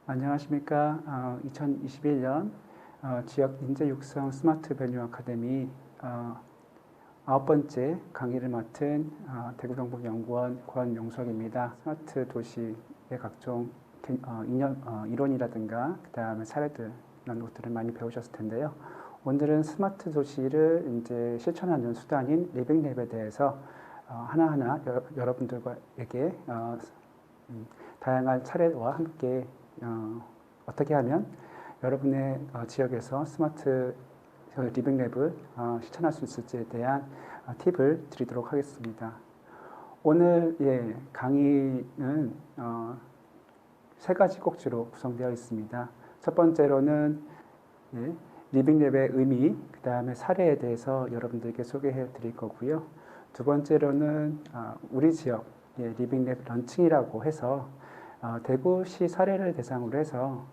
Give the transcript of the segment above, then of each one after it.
안녕하십니까. 2021년 지역 인재 육성 스마트 베뉴 아카데미 9번째 강의를 맡은 대구경북연구원 권용석입니다. 스마트 도시의 각종 이론이라든가 그 다음에 사례들 이런 것들을 많이 배우셨을 텐데요. 오늘은 스마트 도시를 이제 실천하는 수단인 리빙랩에 대해서 하나하나 여러분들에게 다양한 사례와 함께 어떻게 하면 여러분의 지역에서 스마트 리빙랩을 실천할 수 있을지에 대한 팁을 드리도록 하겠습니다. 오늘 강의는 세 가지 꼭지로 구성되어 있습니다. 첫 번째로는 리빙랩의 의미, 그 다음에 사례에 대해서 여러분들께 소개해 드릴 거고요. 두 번째로는 우리 지역 리빙랩 런칭이라고 해서 대구시 사례를 대상으로 해서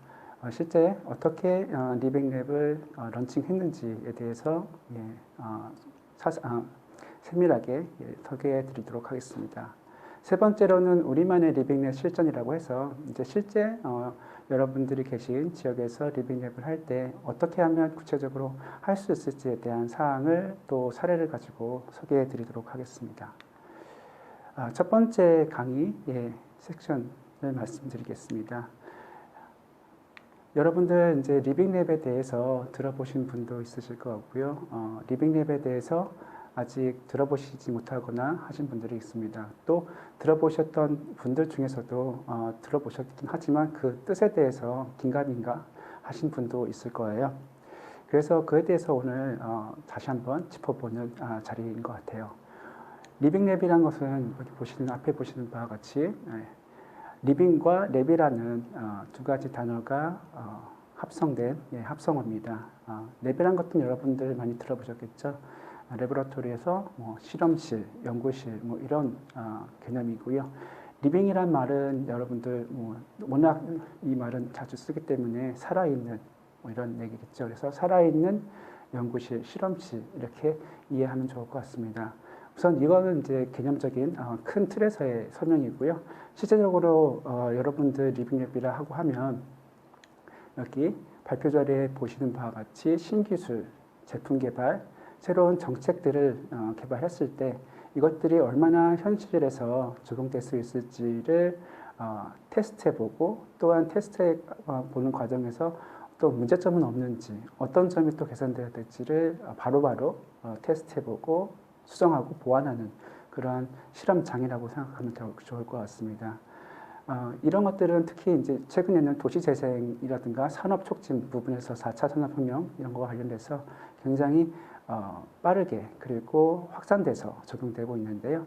실제 어떻게 리빙랩을 런칭했는지에 대해서 세밀하게 소개해 드리도록 하겠습니다. 세 번째로는 우리만의 리빙랩 실전이라고 해서 이제 실제 여러분들이 계신 지역에서 리빙랩을 할 때 어떻게 하면 구체적으로 할 수 있을지에 대한 사항을 또 사례를 가지고 소개해 드리도록 하겠습니다. 첫 번째 강의 섹션을 말씀드리겠습니다. 여러분들 이제 리빙랩에 대해서 들어보신 분도 있으실 것 같고요. 리빙랩에 대해서 아직 들어보시지 못하거나 하신 분들이 있습니다. 또 들어보셨던 분들 중에서도 들어보셨긴 하지만 그 뜻에 대해서 긴가민가 하신 분도 있을 거예요. 그래서 그에 대해서 오늘 다시 한번 짚어보는 자리인 것 같아요. 리빙랩이라는 것은 여기 앞에 보시는 바와 같이 리빙과 랩이라는 두 가지 단어가 합성된 합성어입니다. 랩이라는 것도 여러분들 많이 들어보셨겠죠. 레보라토리에서 실험실, 연구실 이런 개념이고요. 리빙이란 말은 여러분들 워낙 이 말은 자주 쓰기 때문에 살아있는 이런 얘기겠죠. 그래서 살아있는 연구실, 실험실 이렇게 이해하면 좋을 것 같습니다. 우선 이거는 이제 개념적인 큰 틀에서의 설명이고요. 실제적으로 여러분들 리빙랩이라 하고 하면 여기 발표 자리에 보시는 바와 같이 신기술, 제품 개발, 새로운 정책들을 개발했을 때 이것들이 얼마나 현실에서 적용될 수 있을지를 테스트해보고 또한 테스트해보는 과정에서 또 문제점은 없는지 어떤 점이 또 개선되어야 될지를 바로바로 테스트해보고 수정하고 보완하는 그러한 실험장이라고 생각하면 좋을 것 같습니다. 이런 것들은 특히 이제 최근에는 도시재생이라든가 산업촉진 부분에서 4차 산업혁명 이런 거와 관련돼서 굉장히 빠르게 그리고 확산돼서 적용되고 있는데요.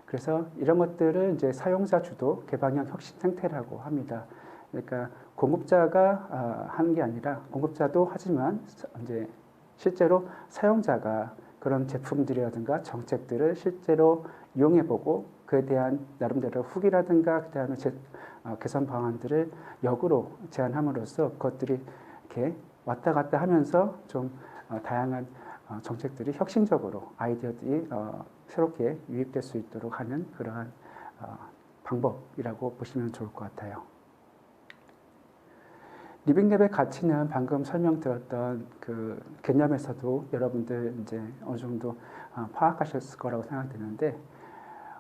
그래서 이런 것들을 이제 사용자 주도 개방형 혁신 생태라고 합니다. 그러니까 공급자가 하는 게 아니라 공급자도 하지만 이제 실제로 사용자가 그런 제품들이라든가 정책들을 실제로 이용해보고 그에 대한 나름대로 후기라든가 그 다음에 개선 방안들을 역으로 제안함으로써 그것들이 이렇게 왔다 갔다 하면서 좀 다양한 정책들이 혁신적으로 아이디어들이 새롭게 유입될 수 있도록 하는 그러한 방법이라고 보시면 좋을 것 같아요. 리빙랩의 가치는 방금 설명드렸던 그 개념에서도 여러분들 이제 어느 정도 파악하셨을 거라고 생각되는데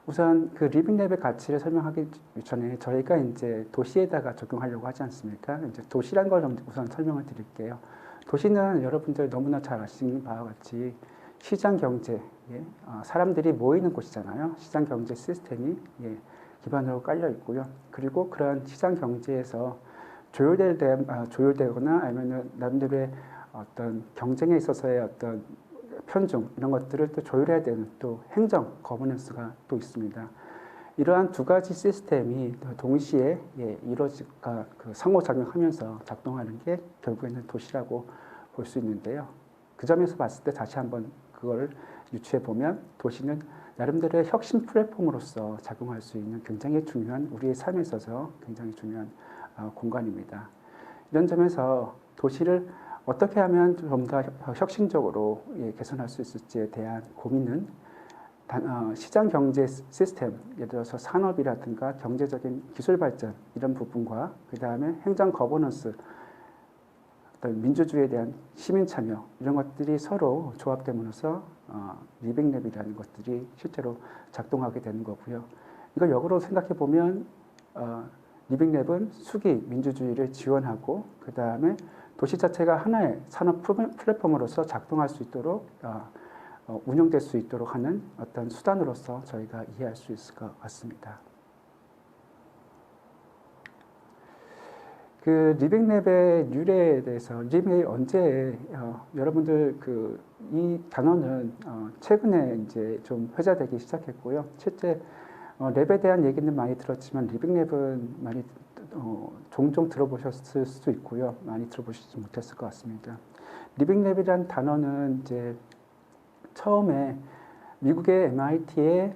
우선 그 리빙랩의 가치를 설명하기 전에 저희가 이제 도시에다가 적용하려고 하지 않습니까? 이제 도시란 걸 우선 설명을 드릴게요. 도시는 여러분들 너무나 잘 아시는 바와 같이 시장 경제, 사람들이 모이는 곳이잖아요. 시장 경제 시스템이 기반으로 깔려 있고요. 그리고 그런 시장 경제에서 조율되거나 아니면 남들의 어떤 경쟁에 있어서의 어떤 편중 이런 것들을 또 조율해야 되는 또 행정 거버넌스가 또 있습니다. 이러한 두 가지 시스템이 동시에 그 상호작용하면서 작동하는 게 결국에는 도시라고 볼 수 있는데요. 그 점에서 봤을 때 다시 한번 그걸 유추해 보면 도시는 나름대로의 혁신 플랫폼으로서 작용할 수 있는 굉장히 중요한 우리의 삶에 있어서 굉장히 중요한 공간입니다. 이런 점에서 도시를 어떻게 하면 좀 더 혁신적으로 개선할 수 있을지에 대한 고민은 시장 경제 시스템, 예를 들어서 산업이라든가 경제적인 기술 발전 이런 부분과 그 다음에 행정 거버넌스, 어떤 민주주의에 대한 시민 참여 이런 것들이 서로 조합됨으로써 리빙랩이라는 것들이 실제로 작동하게 되는 거고요. 이걸 역으로 생각해 보면 리빙랩은 수기 민주주의를 지원하고 그 다음에 도시 자체가 하나의 산업 플랫폼으로서 작동할 수 있도록 운영될 수 있도록 하는 어떤 수단으로서 저희가 이해할 수 있을 것 같습니다. 그 리빙랩의 유래에 대해서 리빙랩이 언제 여러분들 이 단어는 최근에 이제 좀 회자되기 시작했고요. 실제 랩에 대한 얘기는 많이 들었지만 리빙랩은 많이 종종 들어보셨을 수도 있고요. 많이 들어보시지 못했을 것 같습니다. 리빙랩이란 단어는 이제 처음에 미국의 MIT의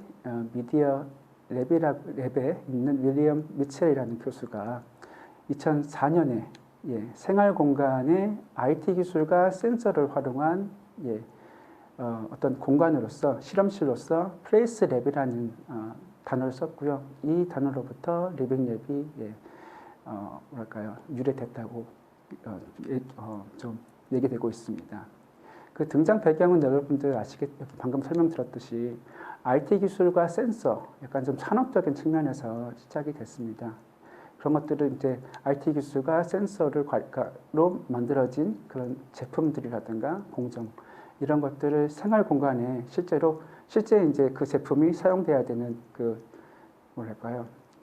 미디어 랩에 있는 윌리엄 미첼이라는 교수가 2004년에 생활 공간에 IT 기술과 센서를 활용한 어떤 공간으로서 실험실로서 플레이스 랩이라는 단어를 썼고요. 이 단어로부터 리빙랩이 유래됐다고 좀 얘기되고 있습니다. 그 등장 배경은 여러분들 방금 설명드렸듯이 IT 기술과 센서, 약간 좀 산업적인 측면에서 시작이 됐습니다. 그런 것들을 이제 IT 기술과 센서로 만들어진 그런 제품들이라든가 공정 이런 것들을 생활 공간에 실제 이제 그 제품이 사용돼야 되는 그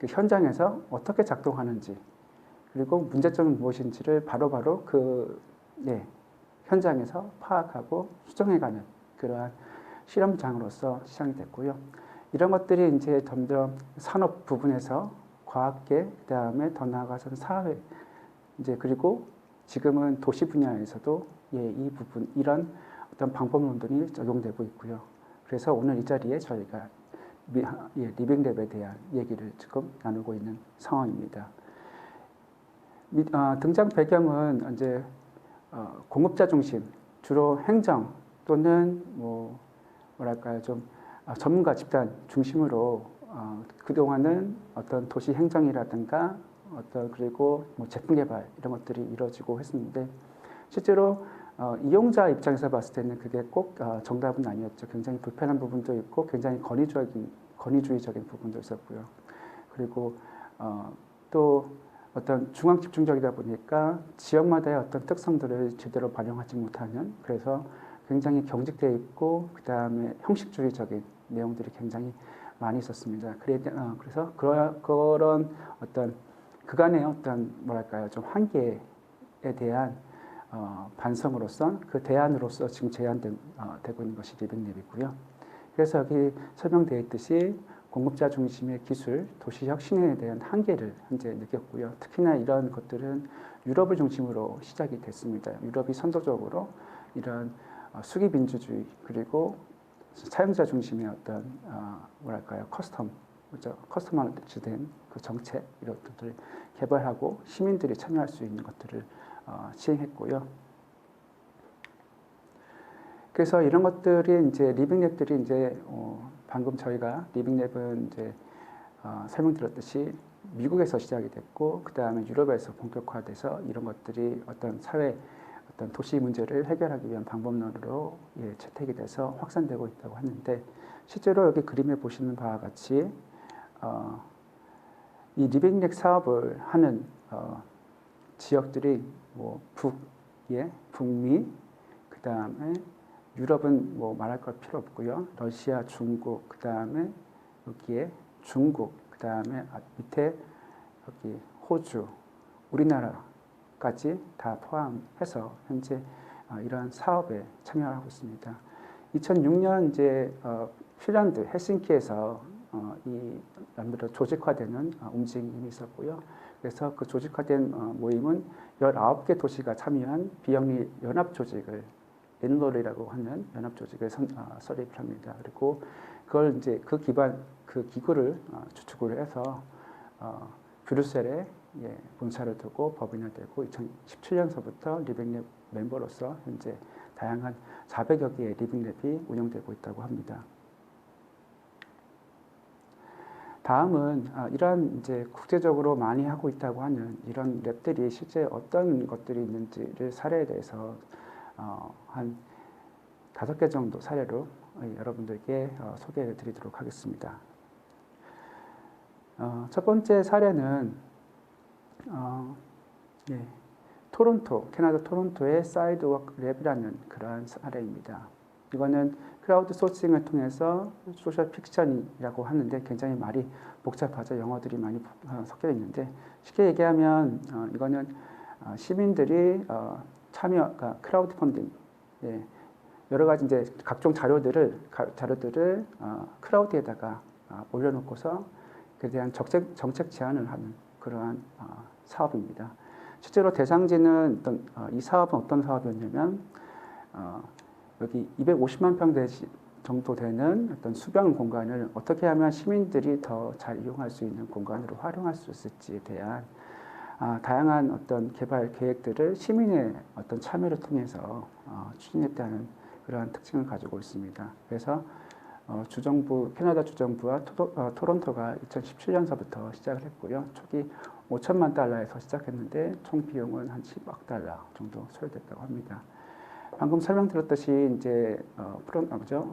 현장에서 어떻게 작동하는지 그리고 문제점은 무엇인지를 바로바로 현장에서 파악하고 수정해가는 그러한 실험장으로서 시작이 됐고요. 이런 것들이 이제 점점 산업 부분에서 과학계, 그다음에 더 나아가서는 사회, 이제 그리고 지금은 도시 분야에서도 이 부분 이런 어떤 방법론들이 적용되고 있고요. 그래서 오늘 이 자리에 저희가 리빙랩에 대한 얘기를 지금 나누고 있는 상황입니다. 등장 배경은 이제 공급자 중심, 주로 행정 또는 좀 전문가 집단 중심으로 그동안은 어떤 도시 행정이라든가 그리고 제품 개발 이런 것들이 이루어지고 했었는데 실제로 이용자 입장에서 봤을 때는 그게 꼭 정답은 아니었죠. 굉장히 불편한 부분도 있고 굉장히 권위주의적인 부분도 있었고요. 그리고 또 어떤 중앙 집중적이다 보니까 지역마다의 어떤 특성들을 제대로 반영하지 못하는, 그래서 굉장히 경직되어 있고 그 다음에 형식주의적인 내용들이 굉장히 많이 있었습니다. 그래서 그런 어떤 그간의 어떤 좀 한계에 대한 반성으로서 그 대안으로서 지금 제안되고 있는 것이 리빙랩이고요. 그래서 여기 설명되어 있듯이 공급자 중심의 기술, 도시 혁신에 대한 한계를 현재 느꼈고요. 특히나 이런 것들은 유럽을 중심으로 시작이 됐습니다. 유럽이 선도적으로 이런 수기 민주주의 그리고 사용자 중심의 어떤 커스터마이즈된 그 정책 이런 것들을 개발하고 시민들이 참여할 수 있는 것들을 시행했고요. 그래서 이런 것들이 이제 리빙랩들이 이제 방금 저희가 리빙랩은 이제 설명드렸듯이 미국에서 시작이 됐고 그 다음에 유럽에서 본격화돼서 이런 것들이 어떤 사회 어떤 도시 문제를 해결하기 위한 방법론으로 채택이 돼서 확산되고 있다고 하는데 실제로 여기 그림에 보시는 바와 같이 이 리빙랩 사업을 하는 지역들이 북미, 그 다음에 유럽은 말할 것 필요 없고요. 러시아, 중국, 그 다음에 여기에 중국, 그 다음에 밑에 여기 호주, 우리나라까지 다 포함해서 현재 이러한 사업에 참여하고 있습니다. 2006년 이제 핀란드 헬싱키에서 이 남들로 조직화되는 움직임이 있었고요. 그래서 그 조직화된 모임은 19개 도시가 참여한 비영리 연합 조직을 엔롤이라고 하는 연합 조직을 설립을 합니다. 그리고 그걸 이제 그 기구를 주축으로 해서 브뤼셀에 본사를 두고 법인화되고 2017년서부터 리빙랩 멤버로서 현재 다양한 400여 개의 리빙랩이 운영되고 있다고 합니다. 다음은 이런 이제 국제적으로 많이 하고 있다고 하는 이런 랩들이 실제 어떤 것들이 있는지를 사례에 대해서 한 5개 정도 사례로 여러분들께 소개해 드리도록 하겠습니다. 첫 번째 사례는 예, 캐나다 토론토의 사이드워크 랩이라는 그러한 사례입니다. 이거는 크라우드 소싱을 통해서 소셜 픽션이라고 하는데 굉장히 말이 복잡하죠. 영어들이 많이 섞여 있는데 쉽게 얘기하면 이거는 시민들이 참여가 크라우드 펀딩, 예, 여러 가지 이제 각종 자료들을 크라우드에다가 올려놓고서 그에 대한 정책 제안을 하는 그러한 사업입니다. 실제로 대상지는 이 사업은 어떤 사업이었냐면 여기 250만 평대 정도 되는 어떤 수변 공간을 어떻게 하면 시민들이 더 잘 이용할 수 있는 공간으로 활용할 수 있을지에 대한 다양한 어떤 개발 계획들을 시민의 어떤 참여를 통해서 추진했다는 그러한 특징을 가지고 있습니다. 그래서 캐나다 주정부와 토론토가 2017년서부터 시작을 했고요. 초기 5천만 달러에서 시작했는데 총 비용은 한 10억 달러 정도 소요됐다고 합니다. 방금 설명드렸듯이 이제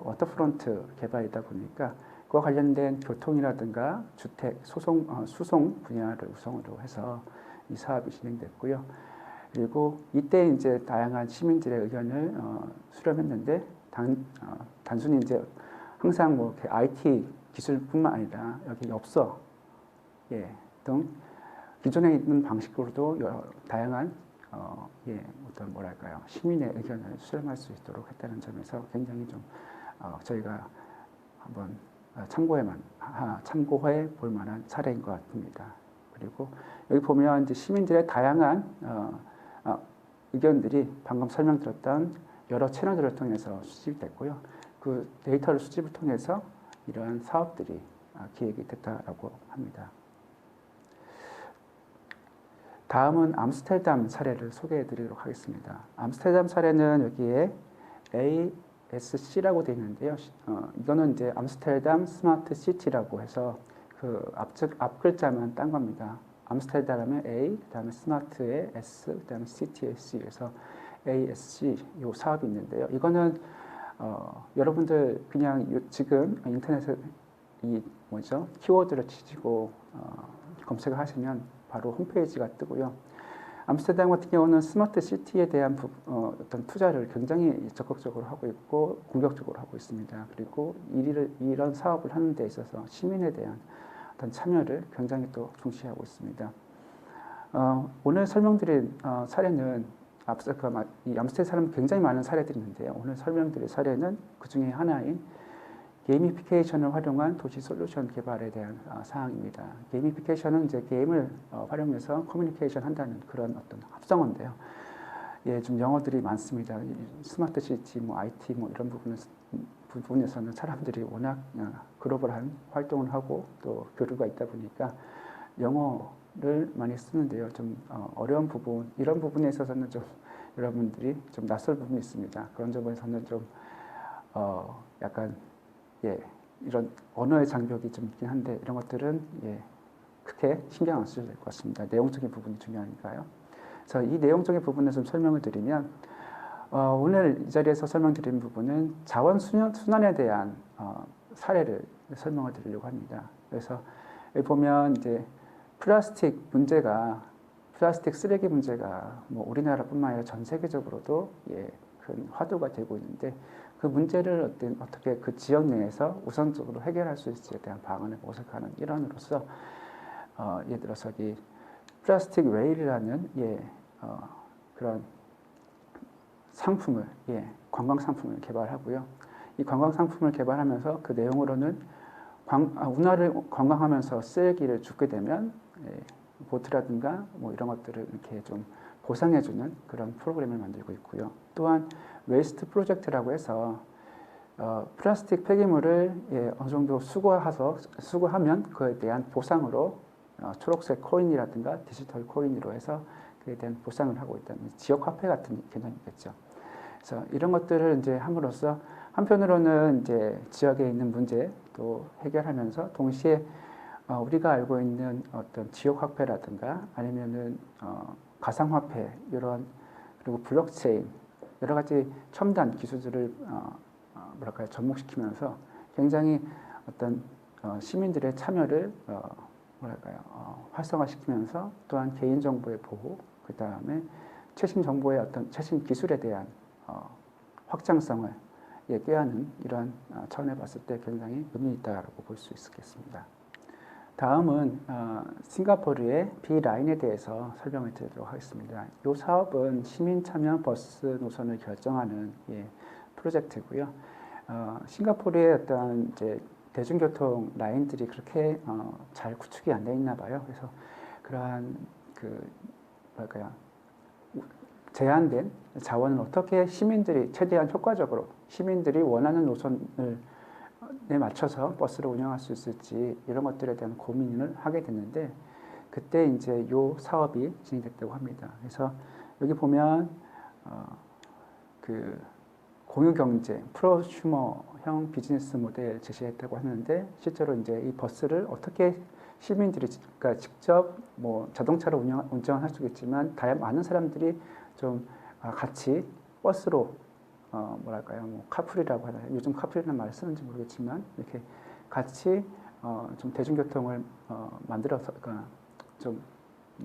워터프론트 개발이다 보니까 그와 관련된 교통이라든가 주택, 수송 분야를 우선으로 해서 이 사업이 진행됐고요. 그리고 이때 이제 다양한 시민들의 의견을 수렴했는데 단순히 이제 항상 뭐 IT 기술뿐만 아니라 여기 엽서 등 기존에 있는 방식으로도 다양한 어떤 뭐랄까요, 시민의 의견을 수렴할 수 있도록 했다는 점에서 굉장히 좀 저희가 한번 참고해 볼 만한 사례인 것 같습니다. 그리고 여기 보면 이제 시민들의 다양한 의견들이 방금 설명드렸던 여러 채널들을 통해서 수집됐고요. 그 데이터를 수집을 통해서 이러한 사업들이 기획이 됐다라고 합니다. 다음은 암스테르담 사례를 소개해 드리도록 하겠습니다. 암스테르담 사례는 여기에 ASC라고 되어 있는데요. 이거는 이제 암스테르담 스마트 시티라고 해서 그 앞 글자만 딴 겁니다. 암스테르담의 A, 그다음에 스마트의 S, 그다음에 시티의 C에서 ASC 요 사업이 있는데요. 이거는 여러분들 그냥 지금 인터넷에 키워드를 치시고 검색을 하시면 바로 홈페이지가 뜨고요. 암스테르담 같은 경우는 스마트 시티에 대한 어떤 투자를 굉장히 적극적으로 하고 있고 공격적으로 하고 있습니다. 그리고 이런 사업을 하는 데 있어서 시민에 대한 어떤 참여를 굉장히 또 중시하고 있습니다. 오늘 설명드린 사례는 앞서 이 암스테르담 굉장히 많은 사례들이 있는데요. 오늘 설명드릴 사례는 그 중에 하나인 게이미피케이션을 활용한 도시 솔루션 개발에 대한 사항입니다. 게이미피케이션은 이제 게임을 활용해서 커뮤니케이션 한다는 그런 어떤 합성어인데요. 예, 좀 영어들이 많습니다. 스마트 시티, IT 이런 부분에서는 사람들이 워낙 글로벌한 활동을 하고 또 교류가 있다 보니까 영어를 많이 쓰는데요. 좀 어려운 부분, 이런 부분에 있어서는 좀 여러분들이 좀 낯설 부분이 있습니다. 그런 점에서는 좀 약간 이런 언어의 장벽이 좀 있긴 한데 이런 것들은 크게 신경 안 쓰셔도 될 것 같습니다. 내용적인 부분이 중요하니까요. 그래서 이 내용적인 부분을 좀 설명을 드리면 오늘 이 자리에서 설명드린 부분은 자원순환에 대한 사례를 설명을 드리려고 합니다. 그래서 여기 보면 이제 플라스틱 쓰레기 문제가 뭐 우리나라뿐만 아니라 전 세계적으로도 큰 화두가 되고 있는데 그 문제를 어떻게 그 지역 내에서 우선적으로 해결할 수 있을지에 대한 방안을 모색하는 일환으로서 예를 들어서 이 플라스틱 레일이라는 그런 상품을 관광 상품을 개발하고요. 이 관광 상품을 개발하면서 그 내용으로는 운하를 관광하면서 쓰레기를 줍게 되면 보트라든가 뭐 이런 것들을 이렇게 좀 보상해주는 그런 프로그램을 만들고 있고요. 또한 웨이스트 프로젝트라고 해서 플라스틱 폐기물을 어느 정도 수거하면 그에 대한 보상으로 초록색 코인이라든가 디지털 코인으로 해서 그에 대한 보상을 하고 있다는 지역 화폐 같은 개념이겠죠. 그래서 이런 것들을 이제 함으로써 한편으로는 이제 지역에 있는 문제도 해결하면서 동시에 우리가 알고 있는 어떤 지역 화폐라든가 아니면은 가상화폐 이런 그리고 블록체인 여러 가지 첨단 기술들을 뭐랄까요 접목시키면서 굉장히 어떤 시민들의 참여를 뭐랄까요 활성화시키면서 또한 개인 정보의 보호 그 다음에 최신 정보의 어떤 최신 기술에 대한 확장성을 꾀하는 이러한 차원에 봤을 때 굉장히 의미 있다고 볼 수 있겠습니다. 다음은 싱가포르의 비라인에 대해서 설명을 드리도록 하겠습니다. 이 사업은 시민 참여 버스 노선을 결정하는 프로젝트고요. 싱가포르의 어떤 이제 대중교통 라인들이 그렇게 잘 구축이 안 돼 있나 봐요. 그래서 그러한 뭐랄까요 제한된 자원을 어떻게 시민들이 최대한 효과적으로 시민들이 원하는 노선을 맞춰서 버스를 운영할 수 있을지 이런 것들에 대한 고민을 하게 됐는데 그때 이제 이 사업이 진행됐다고 합니다. 그래서 여기 보면 그 공유경제, 프로슈머형 비즈니스 모델 제시했다고 하는데 실제로 이제 이 버스를 어떻게 시민들이 그러니까 직접 뭐 자동차로 운전할 수 있겠지만 많은 사람들이 좀 같이 버스로 뭐랄까요, 뭐 카풀이라고 하나요? 요즘 카풀이라는 말을 쓰는지 모르겠지만 이렇게 같이 좀 대중교통을 만들어서 그러니까 좀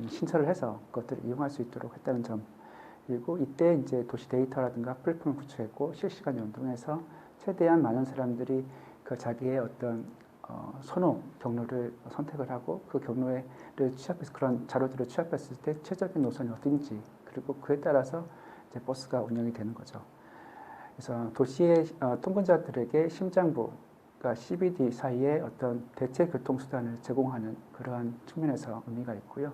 신설을 해서 그것들을 이용할 수 있도록 했다는 점. 그리고 이때 이제 도시 데이터라든가 플랫폼을 구축했고 실시간 연동해서 최대한 많은 사람들이 그 자기의 어떤 선호 경로를 선택을 하고 그 경로를 취합해서 그런 자료들을 취합했을 때 최적인 노선이 어딘지 그리고 그에 따라서 이제 버스가 운영이 되는 거죠. 그래서 도시의 통근자들에게 심장부, 그러니까 CBD 사이에 어떤 대체 교통수단을 제공하는 그러한 측면에서 의미가 있고요.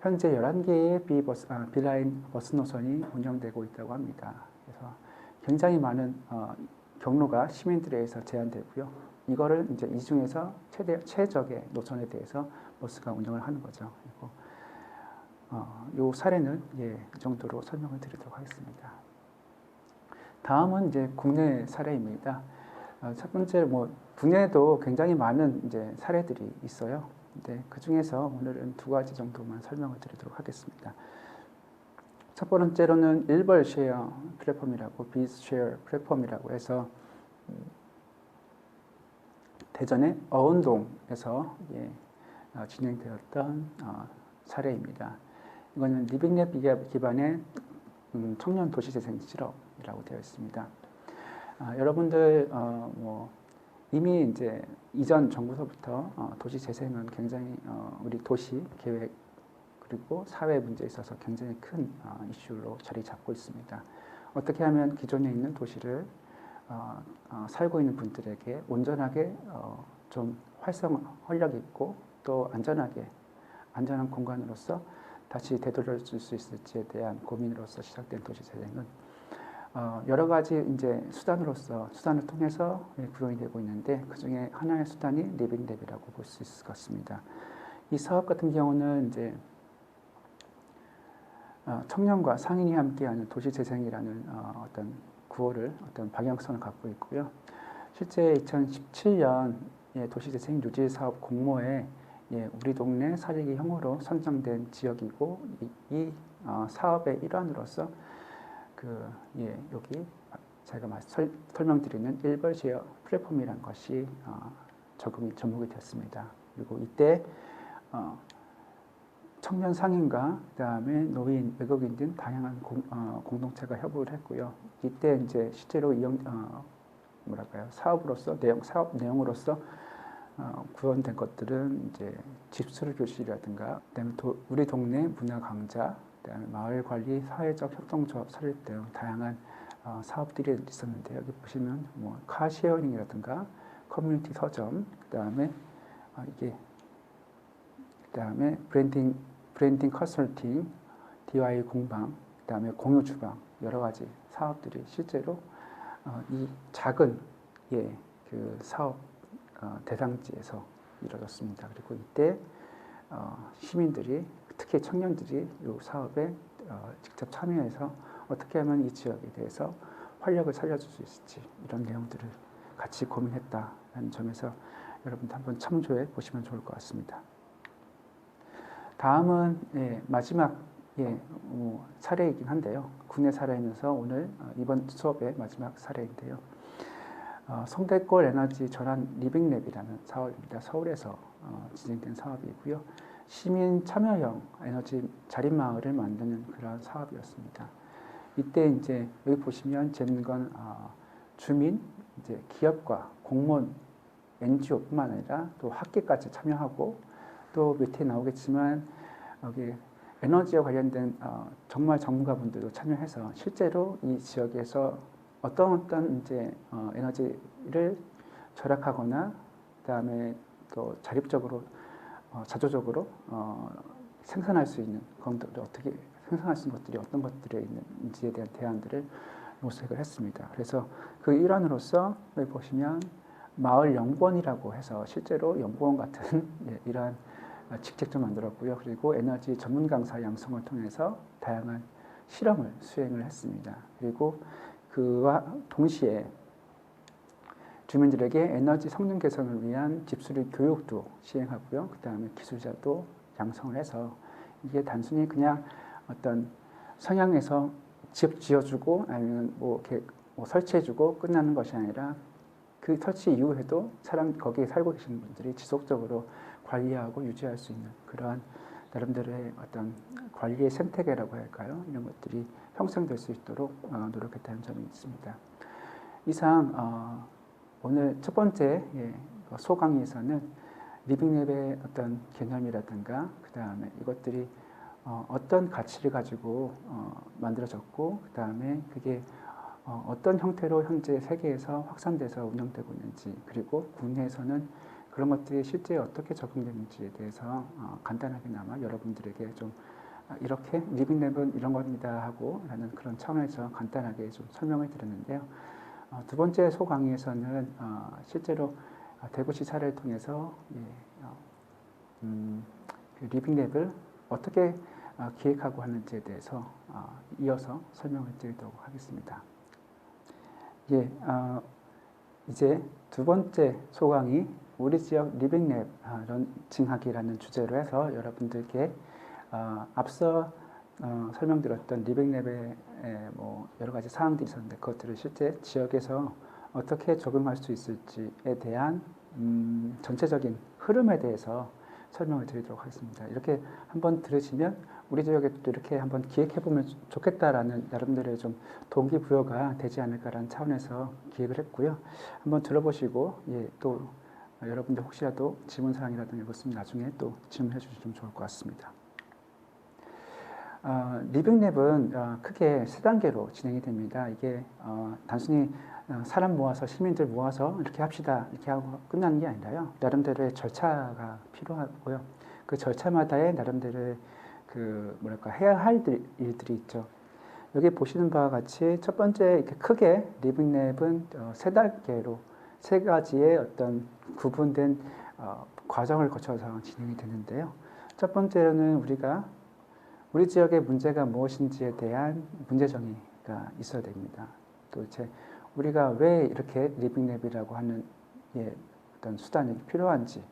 현재 11개의 비라인 버스 노선이 운영되고 있다고 합니다. 그래서 굉장히 많은 경로가 시민들에 의해서 제한되고요. 이거를 이제 이 중에서 최적의 노선에 대해서 버스가 운영을 하는 거죠. 그리고 이 사례는 이 정도로 설명을 드리도록 하겠습니다. 다음은 이제 국내 사례입니다. 첫 번째 뭐 국내에도 굉장히 많은 이제 사례들이 있어요. 근데 그 중에서 오늘은 두 가지 정도만 설명을 드리도록 하겠습니다. 첫 번째로는 일벌 쉐어 플랫폼이라고 비즈쉐어 플랫폼이라고 해서 대전의 어운동에서 진행되었던 사례입니다. 이거는 리빙랩 기반의 청년 도시재생 실업이라고 되어 있습니다. 여러분들 뭐 이미 이제 이전 정부서부터 도시 재생은 굉장히 우리 도시 계획 그리고 사회 문제에 있어서 굉장히 큰 이슈로 자리 잡고 있습니다. 어떻게 하면 기존에 있는 도시를 살고 있는 분들에게 온전하게 좀 활력 있고 또 안전한 공간으로서 다시 되돌려줄 수 있을지에 대한 고민으로서 시작된 도시 재생은 여러 가지 이제 수단을 통해서 구성이 되고 있는데 그 중에 하나의 수단이 리빙랩이라고 볼 수 있을 것 같습니다. 이 사업 같은 경우는 이제 청년과 상인이 함께하는 도시 재생이라는 어떤 구호를 어떤 방향성을 갖고 있고요. 실제 2017년 도시 재생 유지 사업 공모에 우리 동네 살리기형으로 선정된 지역이고 이 사업의 일환으로서 여기 제가 설명드리는 일벌 쉐어 플랫폼이라는 것이 접목이 됐습니다. 그리고 이때 청년 상인과 그다음에 노인, 외국인 등 다양한 공동체가 협업을 했고요. 이때 이제 실제로 사업으로서 사업 내용으로서 구현된 것들은 이제 집수리 교실이라든가, 그다음에 우리 동네 문화 강좌, 그다음에 마을 관리, 사회적 협동조합 설립 등 다양한 사업들이 있었는데 여기 보시면 뭐 카쉐어링이라든가 커뮤니티 서점, 그다음에 브랜딩 컨설팅, DIY 공방, 그다음에 공유 주방 여러 가지 사업들이 실제로 이 작은 그 사업 대상지에서 이루어졌습니다. 그리고 이때 시민들이 특히 청년들이 이 사업에 직접 참여해서 어떻게 하면 이 지역에 대해서 활력을 살려줄 수 있을지 이런 내용들을 같이 고민했다는 점에서 여러분도 한번 참조해 보시면 좋을 것 같습니다. 다음은 마지막 사례이긴 한데요. 국내 사례이면서 오늘 이번 수업의 마지막 사례인데요. 성대골 에너지 전환 리빙랩이라는 사업입니다. 서울에서 진행된 사업이고요. 시민 참여형 에너지 자립마을을 만드는 그런 사업이었습니다. 이때 이제 여기 보시면 재밌는 건 주민, 이제 기업과 공무원, NGO뿐만 아니라 또 학계까지 참여하고 또 밑에 나오겠지만 여기 에너지와 관련된 정말 전문가분들도 참여해서 실제로 이 지역에서 어떤 이제 에너지를 절약하거나 그다음에 또 자립적으로 자조적으로 생산할 수 있는 것들을 어떻게 생산할 수 있는 것들이 어떤 것들에 있는지에 대한 대안들을 모색을 했습니다. 그래서 그 일환으로서 여기 보시면 마을 연구원이라고 해서 실제로 연구원 같은 이러한 직책도 만들었고요. 그리고 에너지 전문 강사 양성을 통해서 다양한 실험을 수행을 했습니다. 그리고 그와 동시에 주민들에게 에너지 성능 개선을 위한 집수리 교육도 시행하고요. 그 다음에 기술자도 양성을 해서 이게 단순히 그냥 어떤 성향에서 집 지어주고 아니면 이렇게 설치해주고 끝나는 것이 아니라 그 설치 이후에도 거기에 살고 계시는 분들이 지속적으로 관리하고 유지할 수 있는 그러한 나름대로의 어떤 관리의 생태계라고 할까요? 이런 것들이 형성될 수 있도록 노력했다는 점이 있습니다. 이상 오늘 첫 번째 소강의에서는 리빙랩의 어떤 개념이라든가 그 다음에 이것들이 어떤 가치를 가지고 만들어졌고 그 다음에 그게 어떤 형태로 현재 세계에서 확산돼서 운영되고 있는지 그리고 국내에서는 그런 것들이 실제 어떻게 적용되는지에 대해서 간단하게나마 여러분들에게 좀 이렇게 리빙랩은 이런 겁니다 하고 라는 그런 차원에서 간단하게 좀 설명을 드렸는데요. 두 번째 소강의에서는 실제로 대구시 사례를 통해서 그 리빙랩을 어떻게 기획하고 하는지에 대해서 이어서 설명을 드리도록 하겠습니다. 이제 두 번째 소강의 우리 지역 리빙랩 런칭하기라는 주제로 해서 여러분들께 앞서 설명드렸던 리빙랩의 여러 가지 사항들이 있었는데 그것들을 실제 지역에서 어떻게 적용할 수 있을지에 대한 전체적인 흐름에 대해서 설명을 드리도록 하겠습니다. 이렇게 한번 들으시면 우리 지역에도 이렇게 한번 기획해보면 좋겠다라는 나름대로의 좀 동기부여가 되지 않을까라는 차원에서 기획을 했고요. 한번 들어보시고 또 여러분들 혹시라도 질문사항이라든가 이것은 나중에 또 질문해 주시면 좋을 것 같습니다. 리빙랩은 크게 세 단계로 진행이 됩니다. 이게 단순히 사람 모아서 시민들 모아서 이렇게 합시다 이렇게 하고 끝나는 게 아니라요. 나름대로의 절차가 필요하고요. 그 절차마다의 나름대로의 해야 할 일들이 있죠. 여기 보시는 바와 같이 첫 번째 이렇게 크게 리빙랩은 세 단계로 세 가지의 어떤 구분된 과정을 거쳐서 진행이 되는데요. 첫 번째로는 우리 지역의 문제가 무엇인지에 대한 문제 정의가 있어야 됩니다. 도대체 우리가 왜 이렇게 리빙랩이라고 하는 어떤 수단이 필요한지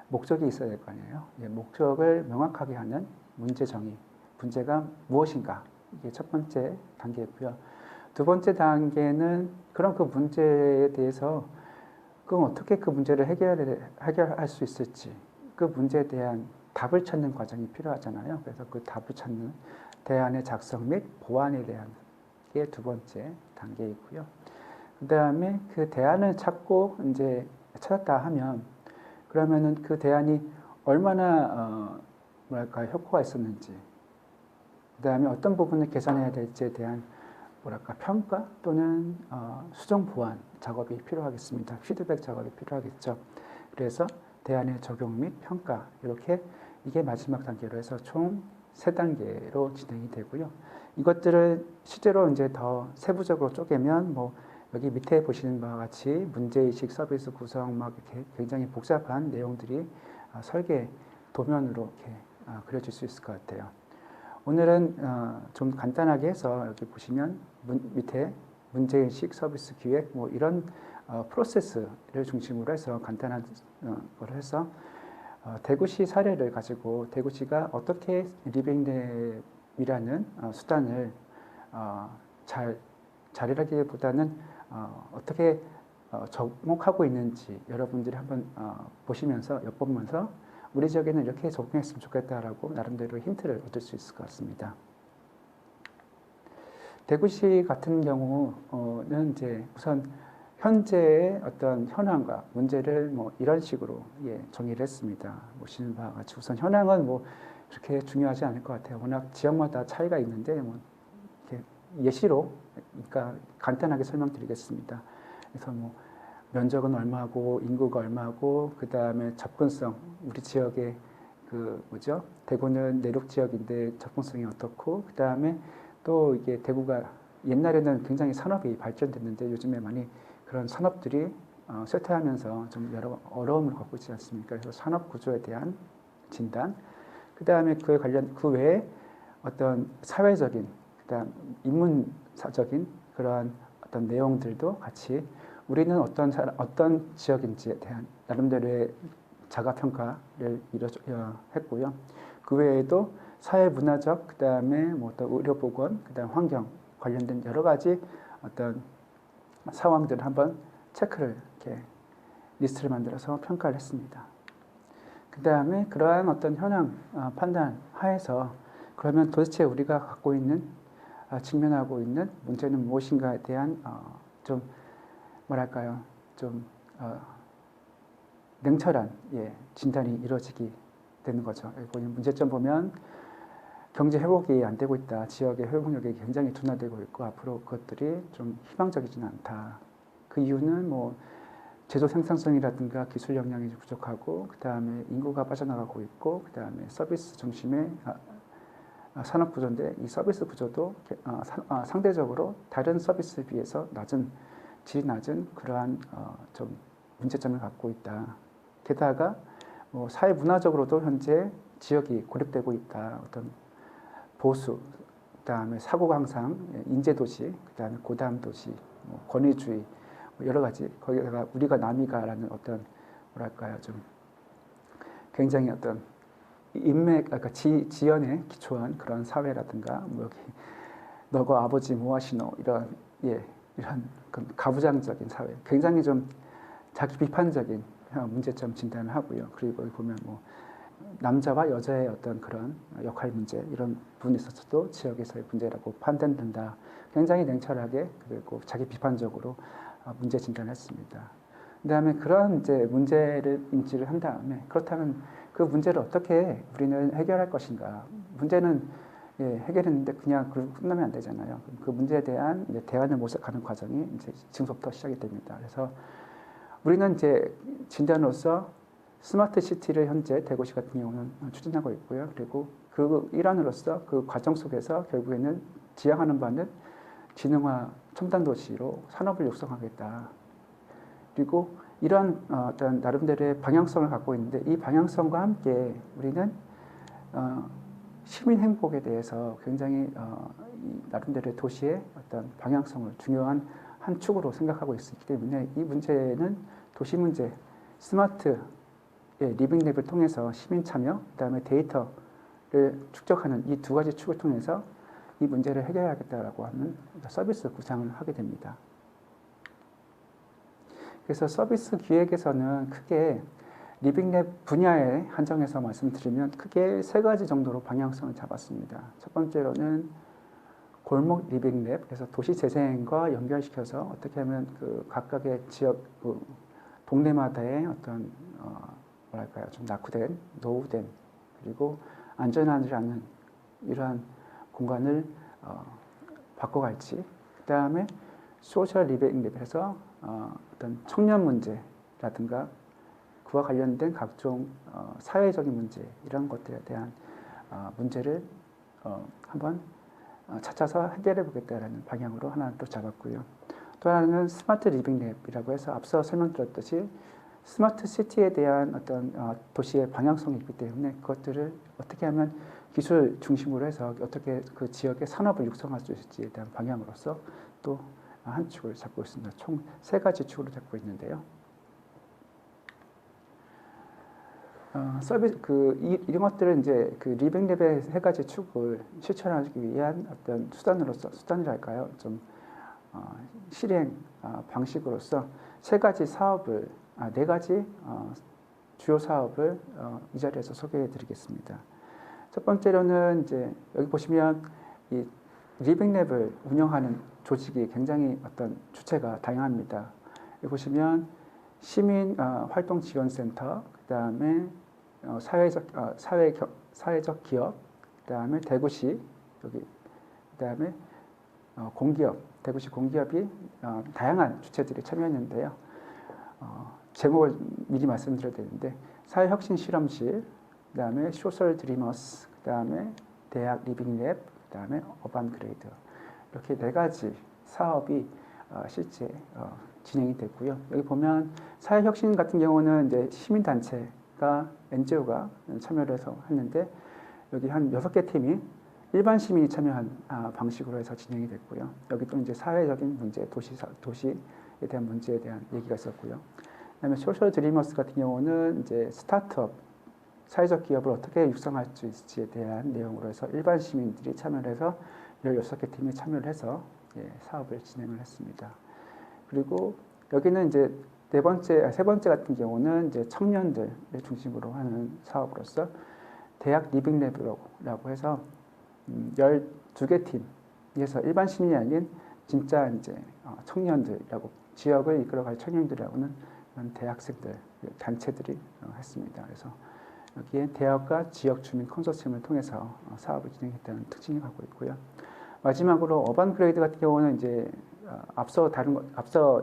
목적이 있어야 될 거 아니에요. 목적을 명확하게 하는 문제 정의, 문제가 무엇인가 이게 첫 번째 단계고요. 두 번째 단계는 그럼 그 문제에 대해서 그럼 어떻게 그 문제를 해결할 수 있을지 그 문제에 대한 답을 찾는 과정이 필요하잖아요. 그래서 그 답을 찾는 대안의 작성 및 보완에 대한 게 두 번째 단계이고요. 그 다음에 그 대안을 이제 찾았다 하면 그러면은 그 대안이 얼마나 효과가 있었는지 그 다음에 어떤 부분을 개선해야 될지에 대한 평가 또는 수정 보완 작업이 필요하겠습니다. 피드백 작업이 필요하겠죠. 그래서 대안의 적용 및 평가 이게 마지막 단계로 해서 총 3단계로 진행이 되고요. 이것들을 실제로 이제 더 세부적으로 쪼개면 여기 밑에 보시는 바와 같이 문제의식, 서비스 구성 이렇게 굉장히 복잡한 내용들이 설계 도면으로 이렇게 그려질 수 있을 것 같아요. 오늘은 좀 간단하게 해서 여기 보시면 밑에 문제의식, 서비스 기획 이런 프로세스를 중심으로 해서 간단한 걸 해서 대구시 사례를 가지고 대구시가 어떻게 리빙랩이라는 수단을 잘이라기보다는 어떻게 접목하고 있는지 여러분들이 한번 보시면서 엿보면서 우리 지역에는 이렇게 적용했으면 좋겠다라고 나름대로 힌트를 얻을 수 있을 것 같습니다. 대구시 같은 경우는 이제 우선 현재의 어떤 현황과 문제를 뭐 이런 식으로 정의를 했습니다. 보시는 바와 같이 우선 현황은 뭐 그렇게 중요하지 않을 것 같아요. 워낙 지역마다 차이가 있는데 뭐 이렇게 예시로 그러니까 간단하게 설명드리겠습니다. 그래서 뭐 면적은 얼마고 인구가 얼마고 그 다음에 접근성 우리 지역의 그 뭐죠? 대구는 내륙 지역인데 접근성이 어떻고 그 다음에 또 이게 대구가 옛날에는 굉장히 산업이 발전됐는데 요즘에 많이 그런 산업들이 쇠퇴하면서 좀 여러 어려움을 겪고 있지 않습니까? 그래서 산업 구조에 대한 진단, 그 다음에 그에 관련 그 외에 어떤 사회적인, 그다음 인문사적인 그러한 어떤 내용들도 같이 우리는 어떤 지역인지에 대한 나름대로의 자가 평가를 했고요. 그 외에도 사회 문화적, 그 다음에 뭐 어떤 의료보건, 그 다음 환경 관련된 여러 가지 어떤 상황들을 한번 체크를 이렇게 리스트를 만들어서 평가를 했습니다. 그 다음에 그러한 어떤 현황 판단 하에서 그러면 도대체 우리가 갖고 있는 직면하고 있는 문제는 무엇인가에 대한 좀 뭐랄까요 좀 냉철한 진단이 이루어지게 되는 거죠. 문제점 보면 경제 회복이 안 되고 있다. 지역의 회복력이 굉장히 둔화되고 있고 앞으로 그것들이 좀 희망적이지는 않다. 그 이유는 뭐 제조 생산성이라든가 기술 역량이 부족하고 그 다음에 인구가 빠져나가고 있고 그 다음에 서비스 중심의 산업 구조인데 이 서비스 구조도 상대적으로 다른 서비스에 비해서 질이 낮은 그러한 좀 문제점을 갖고 있다. 게다가 뭐 사회 문화적으로도 현재 지역이 고립되고 있다. 어떤 보수, 그다음에 사고강상, 인재도시, 그다음에 고담도시, 뭐 권위주의 여러 가지 거기다가 우리가 남이가라는 어떤 뭐랄까요 좀 굉장히 어떤 그러니까 지연에 기초한 그런 사회라든가 뭐 여기 너거 아버지 뭐하시노 이런 이런 가부장적인 사회 굉장히 좀 자기 비판적인 문제점 진단을 하고요. 그리고 여기 보면 뭐 남자와 여자의 어떤 그런 역할 문제 이런 부분에 있어서도 지역에서의 문제라고 판단된다. 굉장히 냉철하게 그리고 자기 비판적으로 문제 진단을 했습니다. 그다음에 그런 이제 문제를 인지를 한 다음에 그렇다면 그 문제를 어떻게 우리는 해결할 것인가? 문제는 해결했는데 그냥 끝나면 안 되잖아요. 그 문제에 대한 이제 대안을 모색하는 과정이 이제 지금부터 시작이 됩니다. 그래서 우리는 이제 진단으로서 스마트 시티를 현재 대구시 같은 경우는 추진하고 있고요. 그리고 그 일환으로서 그 과정 속에서 결국에는 지향하는 바는 지능화 첨단 도시로 산업을 육성하겠다. 그리고 이러한 어떤 나름대로의 방향성을 갖고 있는데 이 방향성과 함께 우리는 시민 행복에 대해서 굉장히 나름대로의 도시의 어떤 방향성을 중요한 한 축으로 생각하고 있기 때문에 이 문제는 도시 문제, 스마트 리빙랩을 통해서 시민 참여, 그다음에 데이터를 축적하는 이 두 가지 축을 통해서 이 문제를 해결하겠다라고 하는 서비스 구상을 하게 됩니다. 그래서 서비스 기획에서는 크게 리빙랩 분야에 한정해서 말씀드리면 크게 세 가지 정도로 방향성을 잡았습니다. 첫 번째로는 골목 리빙랩, 그래서 도시 재생과 연결시켜서 어떻게 하면 그 각각의 지역 그 동네마다의 어떤 뭐랄까요 좀 낙후된 노후된 그리고 안전하지 않은 이러한 공간을 바꿔갈지, 그 다음에 소셜 리빙랩에서 어떤 청년 문제라든가 그와 관련된 각종 사회적인 문제 이런 것들에 대한 문제를 한번 찾아서 해결해 보겠다라는 방향으로 하나 또 잡았고요. 또 하나는 스마트 리빙랩이라고 해서 앞서 설명드렸듯이 스마트 시티에 대한 어떤 도시의 방향성이 있기 때문에 그것들을 어떻게 하면 기술 중심으로 해서 어떻게 그 지역의 산업을 육성할 수 있을지에 대한 방향으로서 또 한 축을 잡고 있습니다. 총 3가지 축으로 잡고 있는데요. 서비스 이런 것들은 이제 그 리빙랩의 3가지 축을 실천하기 위한 어떤 수단이랄까요? 좀 실행 방식으로서 3가지 사업을 4가지 주요 사업을 이 자리에서 소개해드리겠습니다. 첫 번째로는 이제 여기 보시면 이 리빙랩을 운영하는 조직이 굉장히 어떤 주체가 다양합니다. 여기 보시면 시민 활동 지원센터, 그다음에 사회적 기업, 그다음에 대구시 여기, 그다음에 공기업, 대구시 공기업이 다양한 주체들이 참여했는데요. 제목을 미리 말씀드려야 되는데 사회혁신실험실, 그다음에 소셜 드리머스, 그다음에 대학 리빙랩, 그다음에 어반그레이드 이렇게 4가지 사업이 실제 진행이 됐고요. 여기 보면 사회혁신 같은 경우는 이제 시민단체가 NGO가 참여를 해서 했는데 여기 한 6개 팀이 일반 시민이 참여한 방식으로 해서 진행이 됐고요. 여기 또 이제 사회적인 문제, 도시에 대한 문제에 대한 얘기가 있었고요. 그다음에 소셜 드리머스 같은 경우는 이제 스타트업, 사회적 기업을 어떻게 육성할 수 있을지에 대한 내용으로 해서 일반 시민들이 참여를 해서 16개 팀이 참여를 해서 사업을 진행을 했습니다. 그리고 여기는 이제 세 번째 같은 경우는 이제 청년들을 중심으로 하는 사업으로서 대학 리빙랩이라고 해서 12개 팀에서 일반 시민이 아닌 진짜 이제 청년들이라고 지역을 이끌어갈 청년들이라고는 대학생들 단체들이 했습니다. 그래서 여기에 대학과 지역 주민 컨소시엄을 통해서 사업을 진행했다는 특징이 갖고 있고요. 마지막으로 어반그레이드 같은 경우는 이제 앞서